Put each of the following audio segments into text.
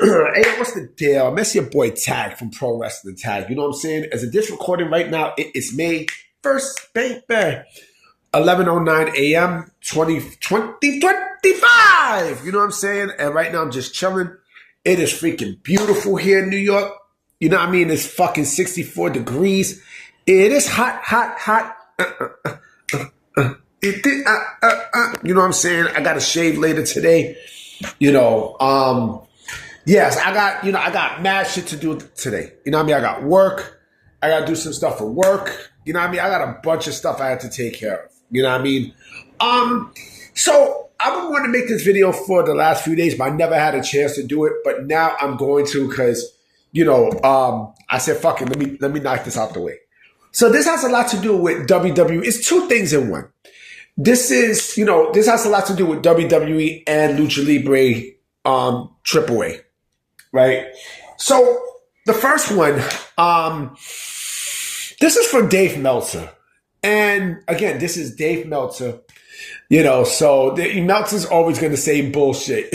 Hey, what's the deal? I miss your boy Tag from Pro Wrestling Tag. You know what I'm saying? As of this recording right now, it is May 1st, baby. 11:09 a.m. 2025. You know what I'm saying? And right now I'm just chilling. It is freaking beautiful here in New York. You know what I mean? It's fucking 64 degrees. It is hot, hot, hot. You know what I'm saying? I got to shave later today. Yes, I got mad shit to do today. You know what I mean? I got work. I got to do some stuff for work. You know what I mean? I got a bunch of stuff I had to take care of. You know what I mean? So I've been wanting to make this video for the last few days, but I never had a chance to do it. But now I'm going to because, I said, fuck it, let me knock this out the way. So this has a lot to do with WWE. It's two things in one. This has a lot to do with WWE and Lucha Libre AAA, right? So the first one, this is from Dave Meltzer. And again, this is Dave Meltzer, so Meltzer's always going to say bullshit.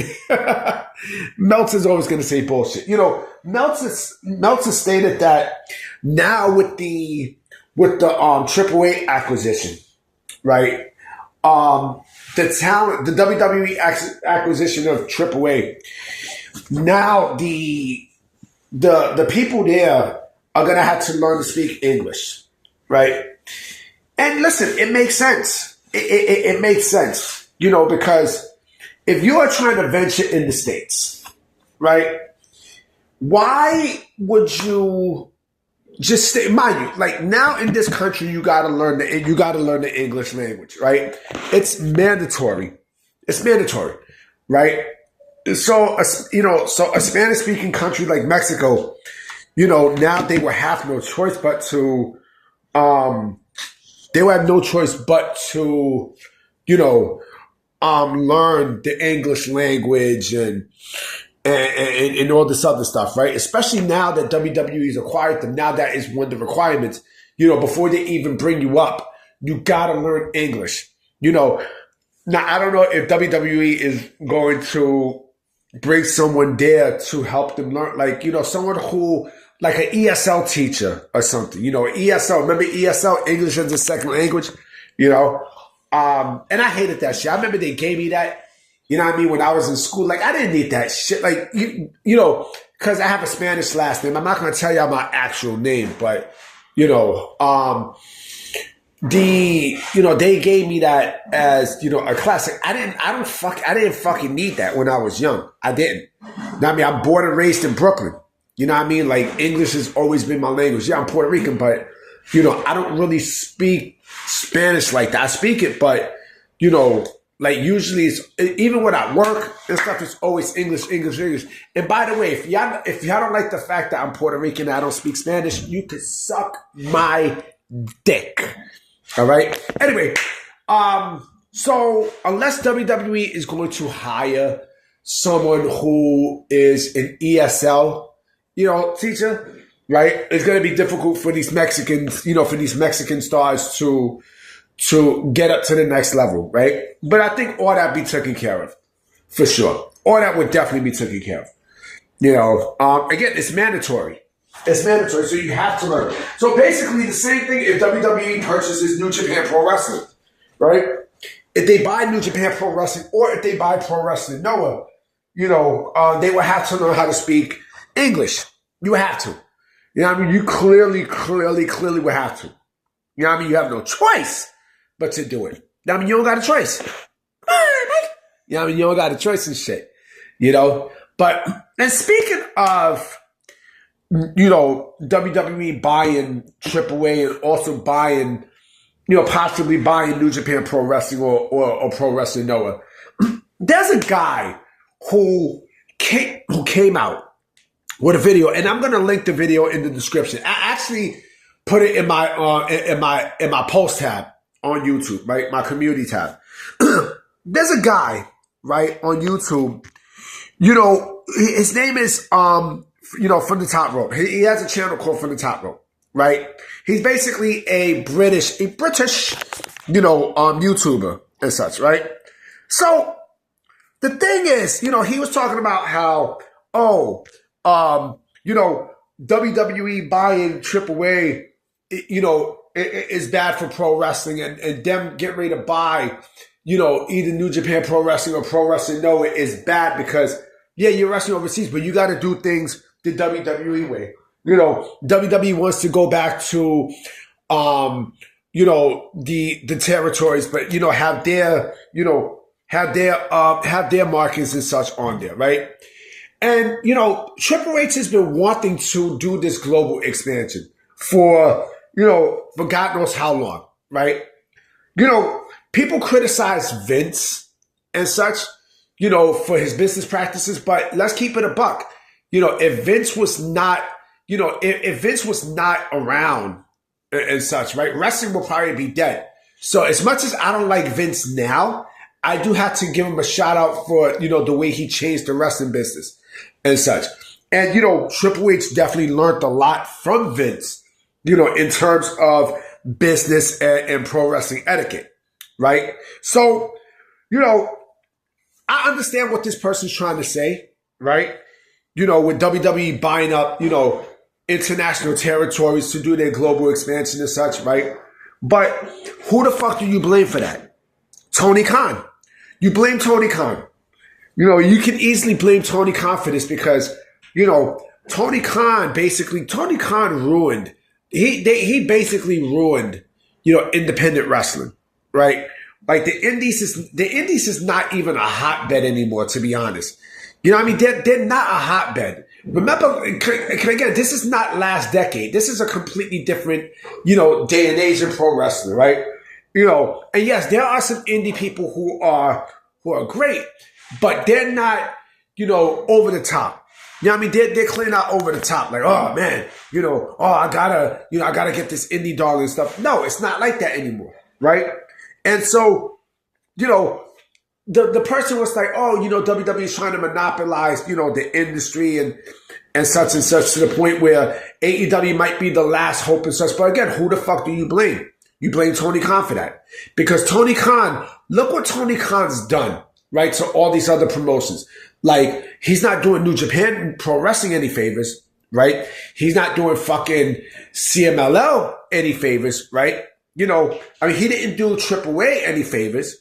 Meltzer's always going to say bullshit. Meltzer stated that now with the AAA acquisition, right? The WWE acquisition of AAA, now the people there are going to have to learn to speak English, right? And listen, it makes sense. It makes sense, because if you are trying to venture in the States, right, why would you just stay? Mind you, like now in this country, you got to learn the English language, right? It's mandatory. It's mandatory, right? So, a Spanish-speaking country like Mexico, now they will have no choice but to, learn the English language and all this other stuff, right? Especially now that WWE's acquired them. Now that is one of the requirements. Before they even bring you up, you gotta learn English. Now I don't know if WWE is going to bring someone there to help them learn, someone who, like an ESL teacher or something. ESL. Remember ESL, English as a second language. And I hated that shit. I remember they gave me that. You know what I mean? When I was in school, I didn't need that shit. Because I have a Spanish last name. I'm not going to tell y'all my actual name, but, they gave me that as, a classic. I didn't fucking need that when I was young. I didn't. I'm born and raised in Brooklyn. You know what I mean? English has always been my language. Yeah, I'm Puerto Rican, but, I don't really speak Spanish like that. I speak it, but, usually it's, even when I work and stuff, it's always English. And by the way, if y'all don't like the fact that I'm Puerto Rican and I don't speak Spanish, you could suck my dick. All right? Anyway, so unless WWE is going to hire someone who is an ESL, teacher, right? It's going to be difficult for these Mexicans, for these Mexican stars to get up to the next level, right? But I think all that be taken care of, for sure. All that would definitely be taken care of. Again, it's mandatory. It's mandatory, so you have to learn. So basically the same thing if WWE purchases New Japan Pro Wrestling, right? If they buy New Japan Pro Wrestling or if they buy Pro Wrestling Noah, they will have to learn how to speak English. You have to. You clearly will have to. You have no choice but to do it. You don't got a choice. You don't got a choice and shit. But, and speaking of, WWE buying AAA and also buying, possibly buying New Japan Pro Wrestling or Pro Wrestling Noah, there's a guy who came out with a video, and I'm going to link the video in the description. I actually put it in my post tab on YouTube, right? My community tab. There's a guy, right, on YouTube. His name is From the Top Rope. He has a channel called From the Top Rope, right? He's basically a British, YouTuber and such, right? So the thing is, he was talking about how oh, you know, WWE buying AAA, is bad for pro wrestling, and them getting ready to buy, either New Japan Pro Wrestling or Pro Wrestling Noah is bad because, yeah, you're wrestling overseas, but you got to do things the WWE way. WWE wants to go back to, the territories, but have their markings and such on there, right? And Triple H has been wanting to do this global expansion for God knows how long, right? People criticize Vince and such, for his business practices, but let's keep it a buck. If Vince was not, if Vince was not around and such, right, wrestling will probably be dead. So as much as I don't like Vince now, I do have to give him a shout out for, the way he changed the wrestling business and such. And, Triple H definitely learned a lot from Vince, in terms of business and pro wrestling etiquette, right? So, I understand what this person's trying to say, right? With WWE buying up, international territories to do their global expansion and such, right? But who the fuck do you blame for that? Tony Khan. You blame Tony Khan. You can easily blame Tony Khan for this because, Tony Khan ruined, he basically ruined, independent wrestling, right? Like the Indies is not even a hotbed anymore, to be honest. They're not a hotbed. Remember, again, this is not last decade. This is a completely different, day and age in pro wrestling, right? And yes, there are some indie people who are great, but they're not, over the top. They're clearly not over the top. Like, oh man, I gotta get this indie dog and stuff. No, it's not like that anymore, right? And so, the person was like, oh, WWE is trying to monopolize, the industry and such to the point where AEW might be the last hope and such. But again, who the fuck do you blame? You blame Tony Khan for that. Because Tony Khan, look what Tony Khan's done, right, to all these other promotions. Like, he's not doing New Japan Pro Wrestling any favors, right? He's not doing fucking CMLL any favors, right? He didn't do AAA any favors,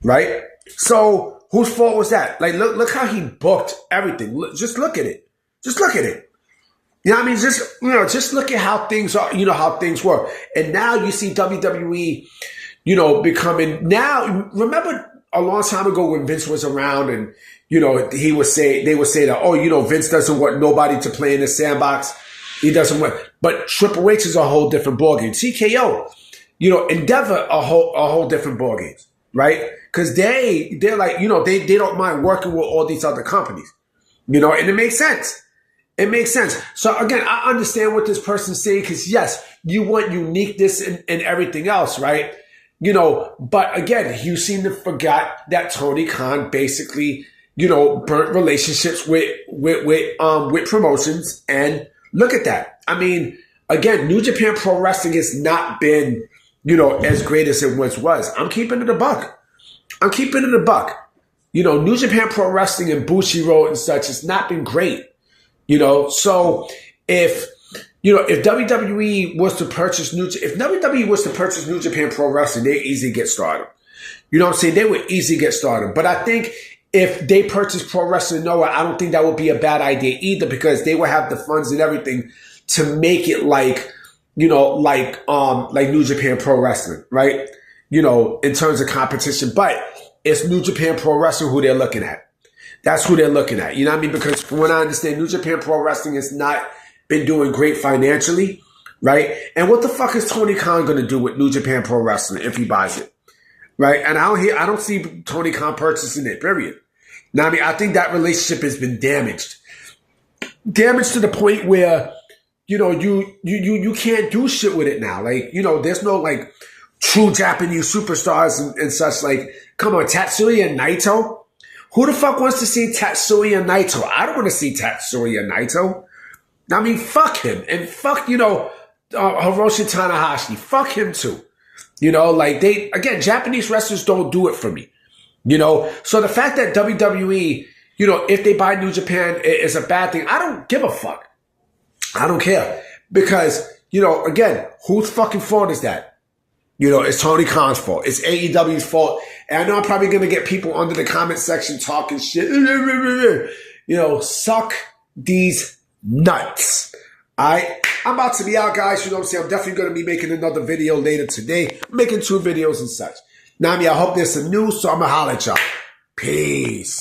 right? So whose fault was that? Like, look how he booked everything. Just look at it. Just look at it. Just look at how things are, how things were. And now you see WWE, becoming now. Remember a long time ago when Vince was around and, they would say that, oh, Vince doesn't want nobody to play in the sandbox. He doesn't want, but Triple H is a whole different ballgame. TKO, Endeavor, a whole different ballgame, right? Because they're like, they don't mind working with all these other companies, and it makes sense. It makes sense. So again, I understand what this person's saying because yes, you want uniqueness and everything else, right? But again, you seem to forget that Tony Khan basically, burnt relationships with promotions, and look at that. Again, New Japan Pro Wrestling has not been, as great as it once was. I'm keeping it a buck. New Japan Pro Wrestling and Bushiroad and such has not been great. So if WWE was to purchase New Japan Pro Wrestling, they easily get started. They would easily get started. But I think if they purchase Pro Wrestling Noah, I don't think that would be a bad idea either because they would have the funds and everything to make it like New Japan Pro Wrestling, right? In terms of competition. But it's New Japan Pro Wrestling who they're looking at. That's who they're looking at. Because from what I understand, New Japan Pro Wrestling has not been doing great financially, right? And what the fuck is Tony Khan going to do with New Japan Pro Wrestling if he buys it, right? And I don't see Tony Khan purchasing it, period. I think that relationship has been damaged to the point where, you can't do shit with it now. Like, there's no like true Japanese superstars and such. Like, come on, Tatsuya Naito. Who the fuck wants to see Tatsuya Naito? I don't want to see Tatsuya Naito. Fuck him. And fuck, Hiroshi Tanahashi. Fuck him too. Japanese wrestlers don't do it for me. So the fact that WWE, you know, if they buy New Japan, it's a bad thing. I don't give a fuck. I don't care. Because, you know, again, whose fucking fault is that? You know, it's Tony Khan's fault. It's AEW's fault. And I know I'm probably going to get people under the comment section talking shit. You know, suck these nuts. I'm about to be out, guys. You know what I'm saying? I'm definitely going to be making another video later today. I'm making 2 videos and such. Now, I hope there's some news, so I'm going to holler at y'all. Peace.